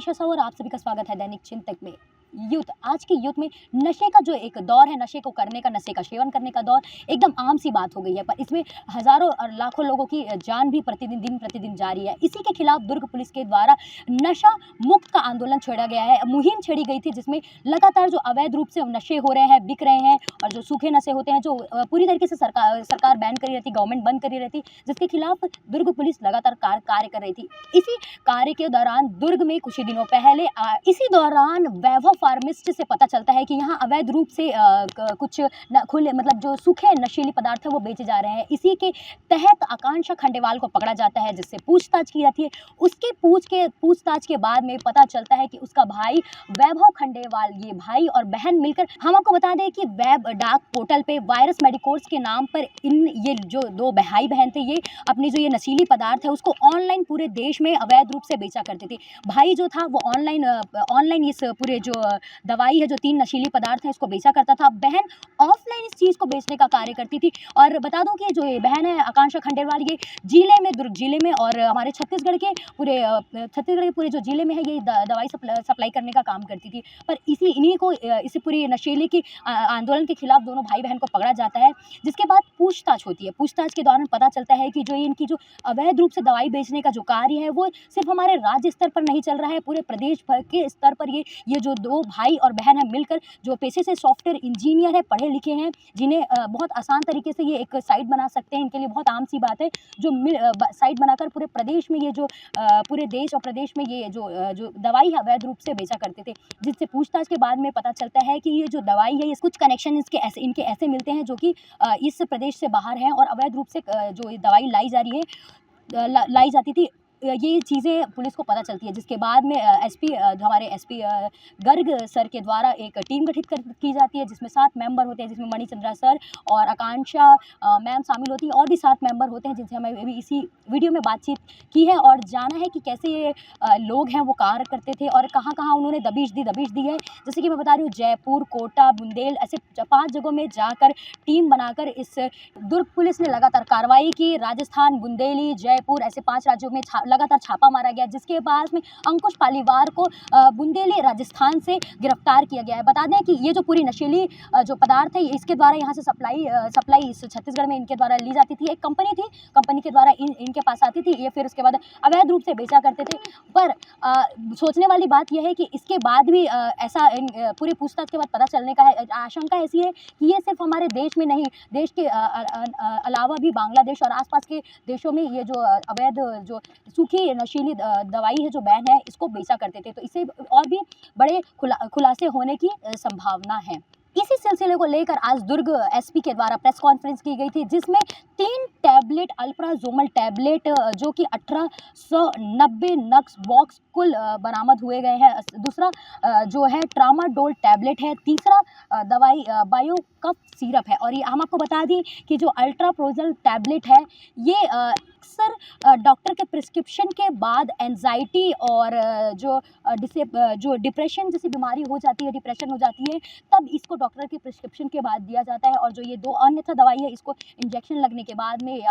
आशा साहू और आप सभी का स्वागत है दैनिक चिंतक में। यूथ आज के यूथ में नशे का जो एक दौर है, नशे को करने का, नशे का सेवन करने का दौर एकदम आम सी बात हो गई है। पर इसमें हजारों और लाखों लोगों की जान भी दिन प्रतिदिन जा रही है। इसी के खिलाफ दुर्ग पुलिस के द्वारा नशा मुक्त का आंदोलन छेड़ा गया है, मुहिम छेड़ी गई थी, जिसमें लगातार जो अवैध रूप से नशे हो रहे हैं, बिक रहे हैं, और जो सूखे नशे होते हैं, जो पूरी तरीके से सरकार बैन करी रहती, गवर्नमेंट बंद करी रहती, जिसके खिलाफ दुर्ग पुलिस लगातार कार्य कर रही थी। इसी कार्य के दौरान दुर्ग में कुछ ही दिनों पहले इसी दौरान वैभव फार्मिस्ट से पता चलता है कि यहाँ अवैध रूप से कुछ खुले मतलब जो सूखे नशीली पदार्थ है वो बेचे जा रहे हैं। इसी के तहत आकांक्षा खंडेवाल को पकड़ा जाता है, जिससे पूछताछ की जाती है। उसके पूछताछ के बाद में पता चलता है कि उसका भाई वैभव खंडेवाल, ये भाई और बहन मिलकर, हम आपको बता दें कि वेब डाक पोर्टल पे वायरस मेडिकोर्स के नाम पर ये जो दो भाई बहन थे, ये अपनी जो ये नशीली पदार्थ है उसको ऑनलाइन पूरे देश में अवैध रूप से बेचा करते थे। भाई जो था वो ऑनलाइन इस पूरे जो दवाई है, जो 3 नशीली पदार्थ है, इसको बेचा करता था। बहन ऑफलाइन इस चीज़ को बेचने का कार्य करती थी। और बता दूं कि जो ये बहन है आकांक्षा खंडेलवाल, ये दुर्ग जिले में और हमारे छत्तीसगढ़ के पूरे जो जिले में है, ये दवाई सप्लाई करने का काम करती थी। पर इन्हीं को इसी पूरी नशीली की आंदोलन के खिलाफ दोनों भाई बहन को पकड़ा जाता है, जिसके बाद पूछताछ होती है। पूछताछ के दौरान पता चलता है कि जो इनकी जो अवैध रूप से दवाई बेचने का जो कार्य है, वो सिर्फ हमारे राज्य स्तर पर नहीं चल रहा है, पूरे प्रदेश भर के स्तर पर ये जो दो भाई और बहन है मिलकर, जो पेशे से सॉफ्टवेयर इंजीनियर है, पढ़े लिखे हैं, जिन्हें बहुत आसान तरीके से ये एक साइट बना सकते हैं, इनके लिए बहुत आम सी बात है, जो साइट बनाकर पूरे प्रदेश में ये जो पूरे देश और प्रदेश में ये जो दवाई है अवैध रूप से बेचा करते थे। जिससे पूछताछ के बाद में पता चलता है कि ये जो दवाई है, कुछ कनेक्शन इनके ऐसे मिलते हैं जो कि इस प्रदेश से बाहर हैं, और अवैध रूप से जो दवाई लाई जा रही है, लाई जाती थी। ये चीज़ें पुलिस को पता चलती है, जिसके बाद में हमारे एसपी गर्ग सर के द्वारा एक टीम गठित की जाती है, जिसमें 7 मेंबर होते हैं, जिसमें मणिचंद्रा सर और आकांक्षा मैम शामिल होती हैं, और भी 7 मेंबर होते हैं, जिनसे हमें अभी इसी वीडियो में बातचीत की है और जाना है कि कैसे ये लोग हैं वो कार्य करते थे और कहाँ कहाँ उन्होंने दबिश दी है। जैसे कि मैं बता रही हूँ, जयपुर, कोटा, बुंदेल, ऐसे 5 जगहों में जाकर टीम बनाकर इस दुर्ग पुलिस ने लगातार कार्रवाई की। राजस्थान, बुंदेली, जयपुर, ऐसे 5 राज्यों में लगातार छापा मारा गया, जिसके बाद में अंकुश पालीवार को बुंदेली राजस्थान से गिरफ्तार किया गया है। बता दें कि ये जो पूरी नशीली जो पदार्थ है, इसके द्वारा यहाँ से सप्लाई इस छत्तीसगढ़ में इनके द्वारा ली जाती थी। एक कंपनी थी, कंपनी के द्वारा इनके पास आती थी, ये फिर उसके बाद अवैध रूप से बेचा करते थे। पर सोचने वाली बात यह है कि इसके बाद भी ऐसा पूरी पूछताछ के बाद पता चलने का है, आशंका ऐसी है कि ये सिर्फ हमारे देश में नहीं, देश के अलावा भी बांग्लादेश और आसपास के देशों में ये जो अवैध जो सूखी नशीली दवाई है, जो बैन है, इसको बेचा करते थे। तो इससे और भी बड़े खुलासे होने की संभावना है। इसी सिलसिले को लेकर आज दुर्ग एसपी के द्वारा प्रेस कॉन्फ्रेंस की गई थी, जिसमें 3 टैबलेट अल्प्राजोमल टैबलेट जो कि 1890 नक्स बॉक्स कुल बरामद हुए गए हैं। दूसरा जो है ट्रामाडोल टैबलेट है। तीसरा दवाई बायो कफ सिरप है। और ये हम आपको बता दें कि जो अल्ट्राप्रोजल टैबलेट है, ये अक्सर डॉक्टर के प्रिस्क्रिप्शन के बाद एंजाइटी और जो डिप्रेशन जैसी बीमारी हो जाती है, डिप्रेशन हो जाती है, तब इसको डॉक्टर के प्रिस्क्रिप्शन के बाद दिया जाता है। और जो ये 2 अन्यथा दवाई है, इसको इंजेक्शन लगने के बाद में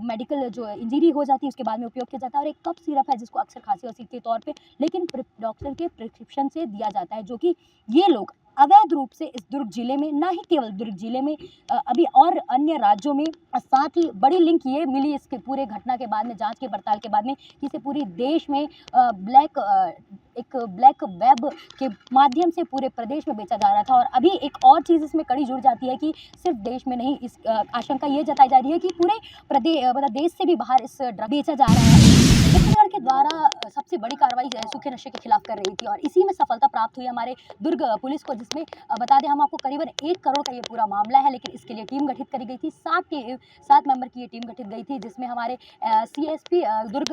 मेडिकल जो इंजरी हो जाती है, उसके बाद में उपयोग किया जाता है। और एक कफ सिरप है, जिसको अक्सर खांसी वासी के तौर पे लेकिन डॉक्टर के प्रिस्क्रिप्शन से दिया जाता है, जो कि ये लोग अवैध रूप से इस दुर्ग जिले में, ना ही केवल दुर्ग जिले में, अभी और अन्य राज्यों में, साथ ही बड़ी लिंक ये मिली इसके पूरे घटना के बाद में, जांच के पड़ताल के बाद में, कि इसे पूरी देश में एक ब्लैक वेब के माध्यम से पूरे प्रदेश में बेचा जा रहा था। और अभी एक और चीज़ इसमें कड़ी जुड़ जाती है कि सिर्फ देश में नहीं, इस आशंका ये जताई जा रही है कि पूरे मतलब देश से भी बाहर इस ड्रग बेचा जा रहा है। छत्तीसगढ़ के द्वारा सबसे बड़ी कार्रवाई सूखे नशे के खिलाफ कर रही थी, और इसी में सफलता प्राप्त हुई हमारे दुर्ग पुलिस को, जिसमें बता दें हम आपको करीबन 1 करोड़ का ये पूरा मामला है। लेकिन इसके लिए टीम गठित करी गई थी, 7 मेंबर की ये टीम गठित गई थी, जिसमें हमारे CSP दुर्ग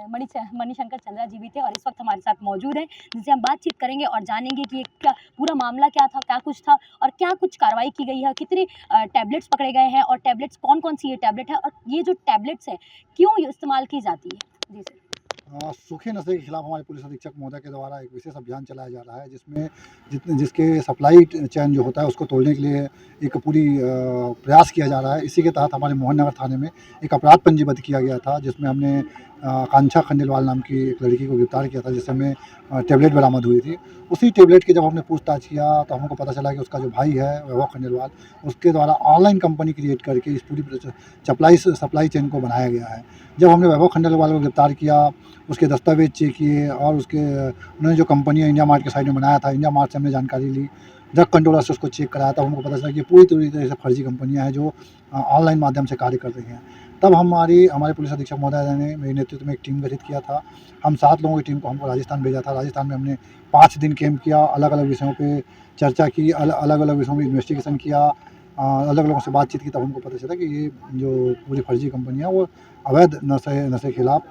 मणिशंकर चंद्रा जी भी थे, और इस वक्त हमारे साथ मौजूद हैं, जिनसे हम बातचीत करेंगे और जानेंगे कि क्या पूरा मामला क्या था, क्या कुछ था, और क्या कुछ कार्रवाई की गई है, कितने टैबलेट्स पकड़े गए हैं, और टैबलेट्स कौन कौन सी ये टैबलेट है, और ये जो टैबलेट्स हैं क्यों इस्तेमाल की जाती है। जी सर। सूखे नशे के खिलाफ हमारे पुलिस अधीक्षक महोदय के द्वारा एक विशेष अभियान चलाया जा रहा है, जिसमें जिसके सप्लाई चैन जो होता है उसको तोड़ने के लिए एक पूरी प्रयास किया जा रहा है। इसी के तहत हमारे मोहन नगर थाने में एक अपराध पंजीबद्ध किया गया था, जिसमें हमने आकांक्षा खंडेलवाल नाम की एक लड़की को गिरफ्तार किया था, जिससे हमें टेबलेट बरामद हुई थी। उसी टेबलेट की जब हमने पूछताछ किया तो हमको पता चला कि उसका जो भाई है वैभव खंडेलवाल, उसके द्वारा ऑनलाइन कंपनी क्रिएट करके इस पूरी सप्लाई चेन को बनाया गया है। जब हमने वैभव खंडेलवाल को गिरफ्तार किया, उसके दस्तावेज चेक किए और उन्होंने जो कंपनी इंडिया मार्ट के साइड में बनाया था, इंडिया मार्ट से हमने जानकारी ली, ड्रग कंट्रोलर से उसको चेक कराया, तब हमको पता चला कि पूरी तरह से फर्जी कंपनियां हैं जो ऑनलाइन माध्यम से कार्य कर रही हैं। तब हमारे पुलिस अधीक्षक महोदय ने मेरे नेतृत्व में एक टीम गठित किया था। हम 7 लोगों की टीम को हमको राजस्थान भेजा था। राजस्थान में हमने 5 दिन कैंप किया, अलग अलग विषयों पे चर्चा की, अलग अलग विषयों में इन्वेस्टिगेशन किया, अलग लोगों से बातचीत की। तब हमको पता चला कि ये जो पूरी फर्जी कंपनियाँ वो अवैध नशे के खिलाफ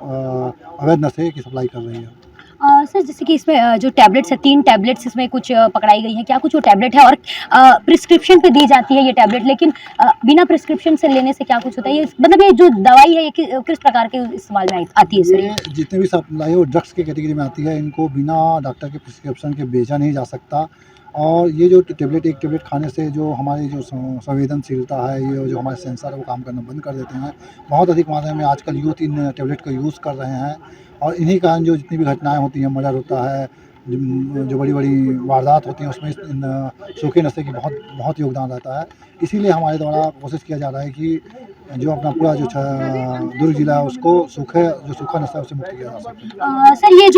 अवैध नशे की सप्लाई कर रही है। सर जैसे कि इसमें जो टैबलेट्स है 3 टैबलेट्स इसमें कुछ पकड़ाई गई हैं, क्या कुछ वो टैबलेट है और प्रिस्क्रिप्शन पे दी जाती है ये टैबलेट, लेकिन बिना प्रिस्क्रिप्शन से लेने से क्या कुछ होता है? ये मतलब ये जो दवाई है ये किस प्रकार के इस्तेमाल में आती है सर? ये जितने भी सप्लाई और ड्रग्स की कैटेगरी में आती है, इनको बिना डॉक्टर के प्रिस्क्रिप्शन के बेचा नहीं जा सकता। और ये जो टेबलेट एक टेबलेट खाने से जो हमारी जो संवेदनशीलता है, ये जो हमारे सेंसर है वो काम करना बंद कर देते हैं। बहुत अधिक मात्रा में आजकल यूथ इन टेबलेट का यूज़ कर रहे हैं और इन्हीं कारण जो जितनी भी घटनाएँ होती हैं, मर्डर होता है, जो बड़ी-बड़ी वारदात होती हैं, उसमें सूखे नशे की बहुत बहुत योगदान रहता है। इसीलिए हमारे द्वारा कोशिश किया जा रहा है कि जो अपना पूरा जो दुर्ग जिला है उसको सूखा नशा है उससे मुक्त किया जा सके। सर ये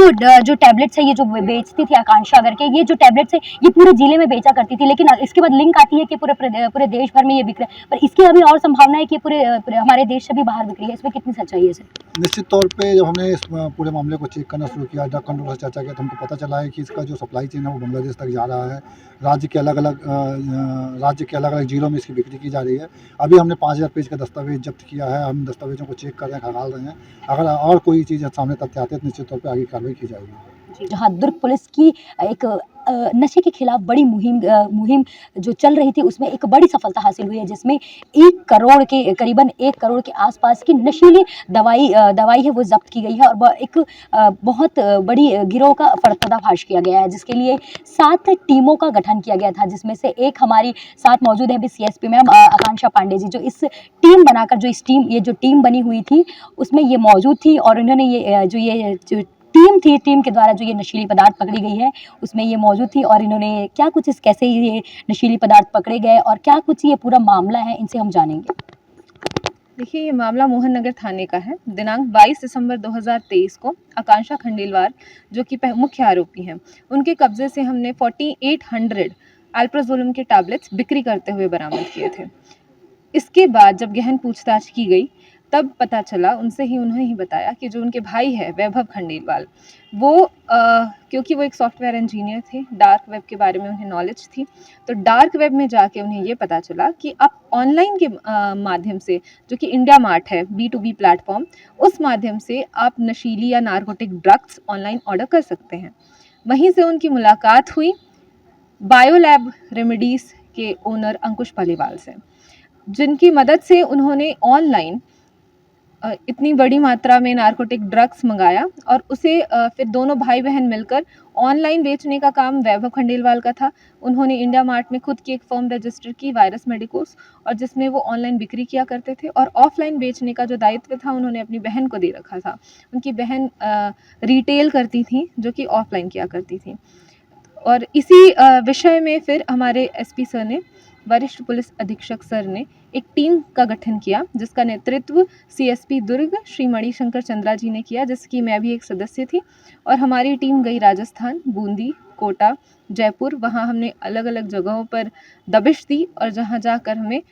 जो टैबलेट्स है ये जो बेचती थी आकांक्षा करके, ये जो टैबलेट्स है ये पूरे जिले में बेचा करती थी, लेकिन इसके बाद लिंक आती है कि पूरे देश भर में ये बिक रहा है, पर इसकी अभी और संभावना है कि पूरे हमारे देश से भी बाहर बिक रही है, इसमें कितनी सच्चाई है सर? निश्चित तौर पे जब हमने इस पूरे मामले को चेक करना शुरू किया, ड्रग कंट्रोल से चर्चा किया, तो हमको पता चला है कि इसका जो सप्लाई चेन है वो बांग्लादेश तक जा रहा है। राज्य के अलग-अलग ज़िलों में इसकी बिक्री की जा रही है। अभी हमने 5000 पेज का दस्तावेज़ जब्त किया है। हम दस्तावेज़ों को चेक कर रहे हैं, खंगाल रहे हैं। अगर और कोई चीज़ सामने तथ्य आते हैं तो निश्चित तौर पे आगे कार्रवाई की जाएगी। जहाँ दुर्ग पुलिस की एक नशे के खिलाफ बड़ी मुहिम जो चल रही थी उसमें एक बड़ी सफलता हासिल हुई है, जिसमें 1 करोड़ के करीबन 1 करोड़ के आसपास की नशीली दवाई है वो जब्त की गई है और एक बहुत बड़ी गिरोह का पर्दाफाश किया गया है, जिसके लिए 7 टीमों का गठन किया गया था, जिसमें से एक हमारी साथ मौजूद है अभी सीएसपी मैम आकांक्षा पांडे जी, जो इस टीम बनाकर ये जो टीम बनी हुई थी उसमें ये मौजूद थी और इन्होंने ये टीम के द्वारा जो ये नशीली पदार्थ पकड़ी गई है उसमें ये मौजूद थी और इन्होंने क्या कुछ कैसे ये नशीली पदार्थ पकड़े गए और क्या कुछ ये पूरा मामला है, इनसे हम जानेंगे। देखिए, ये मामला मोहन नगर थाने का है। दिनांक 22 दिसंबर 2023 को आकांक्षा खंडेलवाल जो कि मुख्य आरोपी हैं, उनके कब्जे से हमने 4800 अल्प्राजोलम के टैबलेट्स बिक्री करते हुए बरामद किए थे। इसके बाद जब गहन पूछताछ की गई तब पता चला, उन्होंने ही बताया कि जो उनके भाई है वैभव खंडेलवाल, वो क्योंकि वो एक सॉफ्टवेयर इंजीनियर थे, डार्क वेब के बारे में उन्हें नॉलेज थी, तो डार्क वेब में जाके उन्हें ये पता चला कि आप ऑनलाइन के माध्यम से, जो कि इंडिया मार्ट है B2B प्लेटफॉर्म, उस माध्यम से आप नशीली या नार्कोटिक ड्रग्स ऑनलाइन ऑर्डर कर सकते हैं। वहीं से उनकी मुलाकात हुई बायोलैब रेमेडीज़ के ओनर अंकुश पालीवाल से, जिनकी मदद से उन्होंने ऑनलाइन इतनी बड़ी मात्रा में नार्कोटिक ड्रग्स मंगाया और उसे फिर दोनों भाई बहन मिलकर ऑनलाइन बेचने का काम वैभव खंडेलवाल का था। उन्होंने इंडिया मार्ट में खुद की एक फर्म रजिस्टर की, वायरस मेडिकोस, और जिसमें वो ऑनलाइन बिक्री किया करते थे और ऑफलाइन बेचने का जो दायित्व था उन्होंने अपनी बहन को दे रखा था। उनकी बहन रिटेल करती थी, जो कि ऑफलाइन किया करती थी। और इसी विषय में फिर हमारे एसपी सर ने, वरिष्ठ पुलिस अधीक्षक सर ने एक टीम का गठन किया, जिसका नेतृत्व सीएसपी दुर्ग श्री मणिशंकर चंद्रा जी ने किया, जिसकी मैं भी एक सदस्य थी। और हमारी टीम गई राजस्थान, बूंदी, कोटा, जयपुर, वहाँ हमने अलग अलग जगहों पर दबिश दी और जहाँ जाकर हमें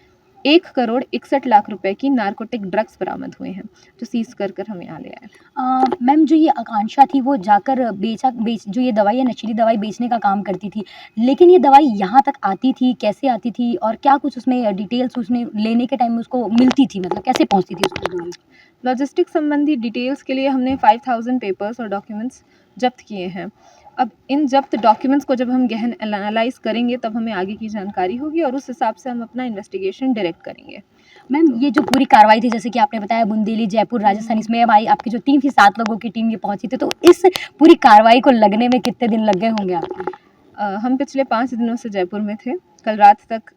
1 करोड़ 61 लाख रुपए की नार्कोटिक ड्रग्स बरामद हुए हैं, जो सीज कर हमें यहाँ ले आए। मैम जो ये आकांक्षा थी वो जाकर जो ये दवाई है नशीली दवाई बेचने का काम करती थी, लेकिन ये दवाई यहाँ तक आती थी, कैसे आती थी और क्या कुछ उसमें डिटेल्स उसने लेने के टाइम में उसको मिलती थी, मतलब कैसे पहुँचती थी उसको दवाई? लॉजिस्टिक संबंधी डिटेल्स के लिए हमने 5000 पेपर्स और डॉक्यूमेंट्स जब्त किए हैं। अब इन जब्त डॉक्यूमेंट्स को जब हम गहन एनालाइज करेंगे तब हमें आगे की जानकारी होगी और उस हिसाब से हम अपना इन्वेस्टिगेशन डायरेक्ट करेंगे। मैम ये जो पूरी कार्रवाई थी जैसे कि आपने बताया बुंदेली, जयपुर, राजस्थान, इसमें हमारी आपकी जो टीम थी 7 लोगों की टीम ये पहुंची थी, तो इस पूरी कार्रवाई को लगने में कितने दिन लग गए होंगे आपको? हम पिछले 5 दिनों से जयपुर में थे। कल रात तक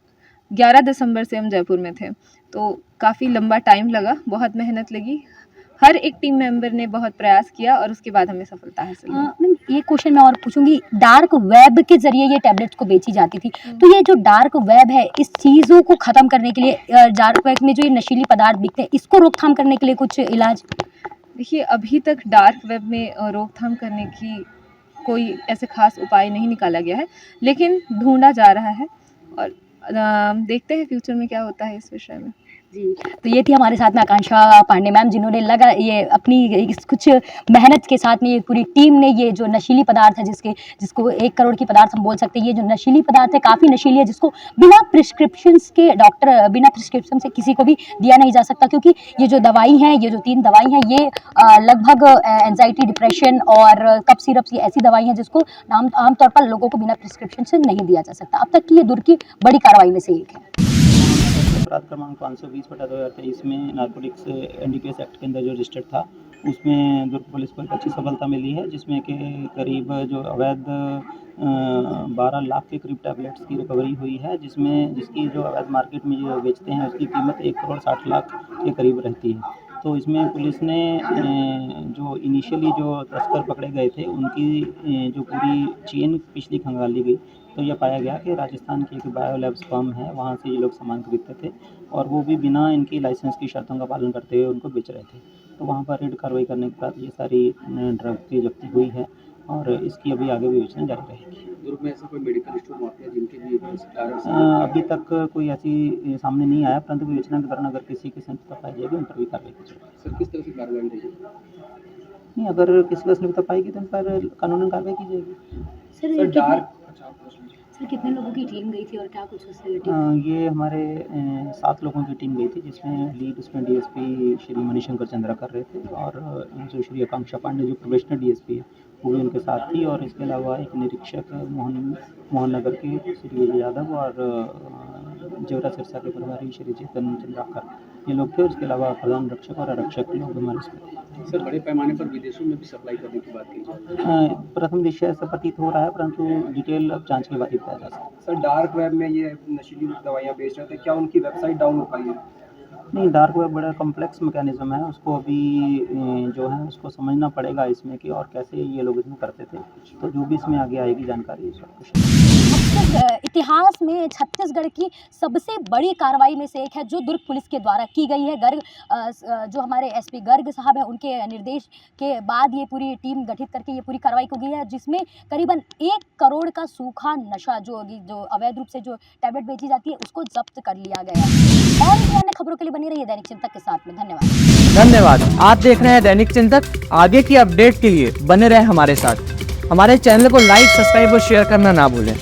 11 दिसंबर से हम जयपुर में थे, तो काफ़ी लंबा टाइम लगा, बहुत मेहनत लगी। हर एक टीम मेंबर ने बहुत प्रयास किया और उसके बाद हमें सफलता हासिल हुई। मैम ये क्वेश्चन मैं और पूछूंगी, डार्क वेब के जरिए ये टैबलेट्स को बेची जाती थी, तो ये जो डार्क वेब है इस चीज़ों को ख़त्म करने के लिए डार्क वेब में जो ये नशीली पदार्थ बिकते हैं इसको रोकथाम करने के लिए कुछ इलाज? देखिए, अभी तक डार्क वेब में रोकथाम करने की कोई ऐसे खास उपाय नहीं निकाला गया है, लेकिन ढूंढा जा रहा है और देखते हैं फ्यूचर में क्या होता है इस विषय में। जी, तो ये थी हमारे साथ में आकांक्षा पांडे मैम, जिन्होंने लगा ये अपनी इस कुछ मेहनत के साथ में ये पूरी टीम ने ये जो नशीली पदार्थ है जिसको 1 करोड़ की पदार्थ हम बोल सकते हैं, ये जो नशीली पदार्थ है काफ़ी नशीली है, जिसको बिना प्रिस्क्रिप्शंस के बिना प्रिस्क्रिप्शन से किसी को भी दिया नहीं जा सकता, क्योंकि ये जो दवाई हैं, ये जो 3 दवाई हैं, ये लगभग एंजाइटी, डिप्रेशन और कफ सिरप्स, ये ऐसी दवाई हैं जिसको आमतौर पर लोगों को बिना प्रिस्क्रिप्शन से नहीं दिया जा सकता। अब तक की ये दूर की बड़ी कार्रवाई में से एक है। अपराध क्रमांक 520/2023 में नारकोटिक्स एनडीपीएस एक्ट के अंदर जो रजिस्टर्ड था उसमें दुर्ग पुलिस को एक अच्छी सफलता मिली है, जिसमें कि करीब जो अवैध 12 लाख के करीब टैबलेट्स की रिकवरी हुई है, जिसकी जो अवैध मार्केट में जो बेचते हैं उसकी कीमत 1 करोड़ 60 लाख के करीब रहती है। तो इसमें पुलिस ने जो इनिशियली जो तस्कर पकड़े गए थे उनकी जो पूरी चेन पिछली खंगाली गई, तो यह पाया गया कि राजस्थान की एक बायोलैब्स फर्म है, वहाँ से ये लोग सामान खरीदते थे और वो भी बिना इनकी लाइसेंस की शर्तों का पालन करते हुए उनको बेच रहे थे। तो वहाँ पर रेड कार्रवाई करने के बाद ये सारी ड्रग की जब्ती हुई है और इसकी अभी आगे भी विवेचना जारी रहेगी। दुर्ग में ऐसा कोई मेडिकल स्टोर माफिया जिनके भी अभी तक कोई ऐसी सामने नहीं आया, परंतु विवेचना के दौरान अगर किसी की संलिप्तता पाई जाएगी उन पर भी कार्रवाई की जाएगी। सर किस तरह से कार्रवाई रहेगी? नहीं, अगर किसी को संलिप्तता पाएगी तो उन पर कानूनी कार्रवाई की जाएगी। सर कितने लोगों की टीम गई थी और क्या कुछ उससे रिलेटेड? ये हमारे 7 लोगों की टीम गई थी, जिसमें लीड उसमें डीएसपी श्री मणिशंकर चंद्रा कर रहे थे और जो श्री आकांक्षा पांडे जो प्रोबेशनर डीएसपी है वो भी उनके साथ थी, और इसके अलावा एक निरीक्षक मोहन नगर के श्री विजय यादव और जेवरा सिरसा के प्रभारी श्री चेतन चंद्राकर, ये लोग थे। उसके अलावा प्रधान रक्षक और आरक्षक लोग हमारे इसमें थे। सर बड़े पैमाने पर विदेशों में भी सप्लाई करने की बात की जाए? प्रथम दृष्टया ऐसा प्रतीत हो रहा है, परंतु डिटेल अब जांच के बाद ही बताया जा सकता है। सर डार्क वेब में ये नशीली दवाइयाँ बेच रहे थे, क्या उनकी वेबसाइट डाउन हो पाई है? नहीं, डार्क वेब बड़ा कॉम्प्लेक्स मैकेनिज्म है, उसको अभी जो है उसको समझना पड़ेगा इसमें कि और कैसे ये लोग इसमें करते थे, तो जो भी इसमें आगे आएगी जानकारी सब कुछ। इतिहास में छत्तीसगढ़ की सबसे बड़ी कार्रवाई में से एक है जो दुर्ग पुलिस के द्वारा की गई है। जो हमारे एसपी गर्ग साहब हैं उनके निर्देश के बाद ये पूरी टीम गठित करके ये पूरी कार्रवाई की गई है, जिसमें करीबन 1 करोड़ का सूखा नशा जो अवैध रूप से जो टैबलेट बेची जाती है उसको जब्त कर लिया गया है। और भी अन्य खबरों के लिए बनी रहिए दैनिक चिंतक के साथ में। धन्यवाद। आप देख रहे हैं दैनिक चिंतक। आगे की अपडेट के लिए बने रहें हमारे साथ। हमारे चैनल को लाइक, सब्सक्राइब और शेयर करना ना भूलें।